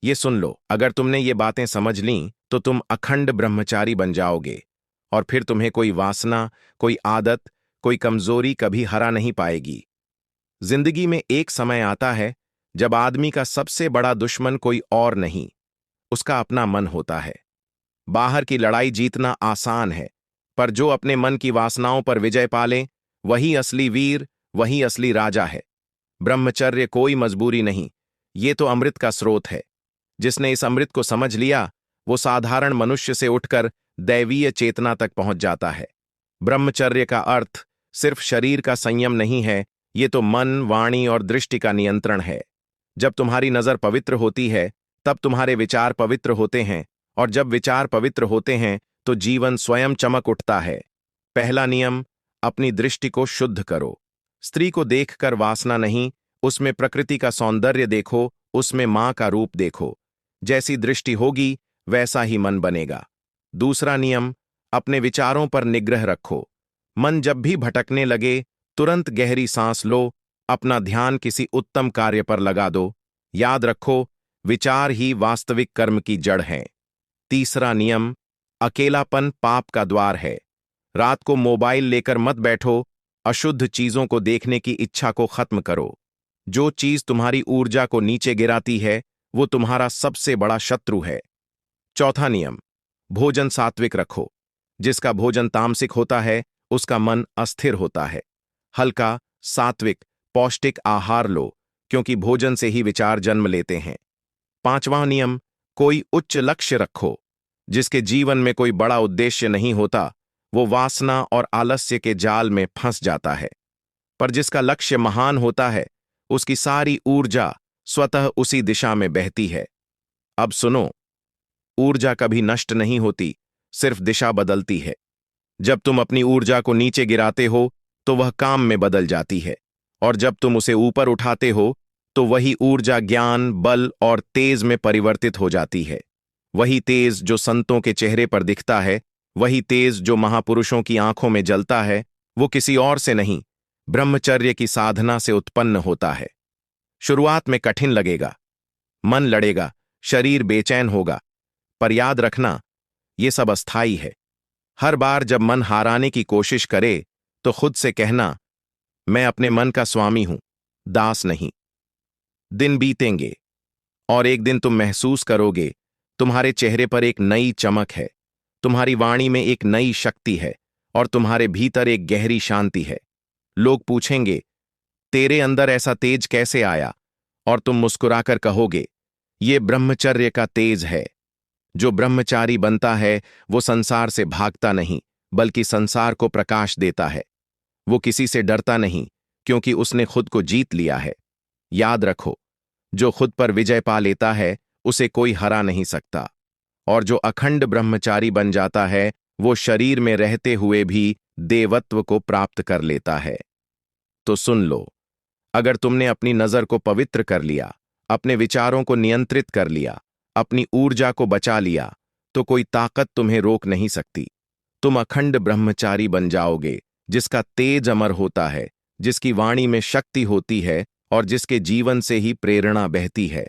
ये सुन लो, अगर तुमने ये बातें समझ लीं तो तुम अखंड ब्रह्मचारी बन जाओगे, और फिर तुम्हें कोई वासना, कोई आदत, कोई कमजोरी कभी हरा नहीं पाएगी। जिंदगी में एक समय आता है जब आदमी का सबसे बड़ा दुश्मन कोई और नहीं, उसका अपना मन होता है। बाहर की लड़ाई जीतना आसान है, पर जो अपने मन की वासनाओं पर विजय पाले, वही असली वीर, वही असली राजा है। ब्रह्मचर्य कोई मजबूरी नहीं, ये तो अमृत का स्रोत है। जिसने इस अमृत को समझ लिया, वो साधारण मनुष्य से उठकर दैवीय चेतना तक पहुंच जाता है। ब्रह्मचर्य का अर्थ सिर्फ शरीर का संयम नहीं है, ये तो मन, वाणी और दृष्टि का नियंत्रण है। जब तुम्हारी नजर पवित्र होती है, तब तुम्हारे विचार पवित्र होते हैं, और जब विचार पवित्र होते हैं तो जीवन स्वयं चमक उठता है। पहला नियम, अपनी दृष्टि को शुद्ध करो। स्त्री को देखकर वासना नहीं, उसमें प्रकृति का सौंदर्य देखो, उसमें मां का रूप देखो। जैसी दृष्टि होगी वैसा ही मन बनेगा। दूसरा नियम, अपने विचारों पर निग्रह रखो। मन जब भी भटकने लगे, तुरंत गहरी सांस लो, अपना ध्यान किसी उत्तम कार्य पर लगा दो। याद रखो, विचार ही वास्तविक कर्म की जड़ हैं। तीसरा नियम, अकेलापन पाप का द्वार है। रात को मोबाइल लेकर मत बैठो, अशुद्ध चीजों को देखने की इच्छा को खत्म करो। जो चीज तुम्हारी ऊर्जा को नीचे गिराती है, वो तुम्हारा सबसे बड़ा शत्रु है। चौथा नियम, भोजन सात्विक रखो। जिसका भोजन तामसिक होता है, उसका मन अस्थिर होता है। हल्का, सात्विक, पौष्टिक आहार लो, क्योंकि भोजन से ही विचार जन्म लेते हैं। पांचवां नियम, कोई उच्च लक्ष्य रखो। जिसके जीवन में कोई बड़ा उद्देश्य नहीं होता, वो वासना और आलस्य के जाल में फंस जाता है। पर जिसका लक्ष्य महान होता है, उसकी सारी ऊर्जा स्वतः उसी दिशा में बहती है। अब सुनो, ऊर्जा कभी नष्ट नहीं होती, सिर्फ दिशा बदलती है। जब तुम अपनी ऊर्जा को नीचे गिराते हो तो वह काम में बदल जाती है, और जब तुम उसे ऊपर उठाते हो तो वही ऊर्जा ज्ञान, बल और तेज में परिवर्तित हो जाती है। वही तेज जो संतों के चेहरे पर दिखता है, वही तेज जो महापुरुषों की आंखों में जलता है, वो किसी और से नहीं, ब्रह्मचर्य की साधना से उत्पन्न होता है। शुरुआत में कठिन लगेगा, मन लड़ेगा, शरीर बेचैन होगा, पर याद रखना, ये सब अस्थाई है। हर बार जब मन हाराने की कोशिश करे तो खुद से कहना, मैं अपने मन का स्वामी हूं, दास नहीं। दिन बीतेंगे, और एक दिन तुम महसूस करोगे, तुम्हारे चेहरे पर एक नई चमक है, तुम्हारी वाणी में एक नई शक्ति है, और तुम्हारे भीतर एक गहरी शांति है। लोग पूछेंगे, तेरे अंदर ऐसा तेज कैसे आया? और तुम मुस्कुराकर कहोगे, ये ब्रह्मचर्य का तेज है। जो ब्रह्मचारी बनता है, वो संसार से भागता नहीं, बल्कि संसार को प्रकाश देता है। वो किसी से डरता नहीं, क्योंकि उसने खुद को जीत लिया है। याद रखो, जो खुद पर विजय पा लेता है, उसे कोई हरा नहीं सकता। और जो अखंड ब्रह्मचारी बन जाता है, वो शरीर में रहते हुए भी देवत्व को प्राप्त कर लेता है। तो सुन लो, अगर तुमने अपनी नजर को पवित्र कर लिया, अपने विचारों को नियंत्रित कर लिया, अपनी ऊर्जा को बचा लिया, तो कोई ताकत तुम्हें रोक नहीं सकती। तुम अखंड ब्रह्मचारी बन जाओगे, जिसका तेज अमर होता है, जिसकी वाणी में शक्ति होती है, और जिसके जीवन से ही प्रेरणा बहती है।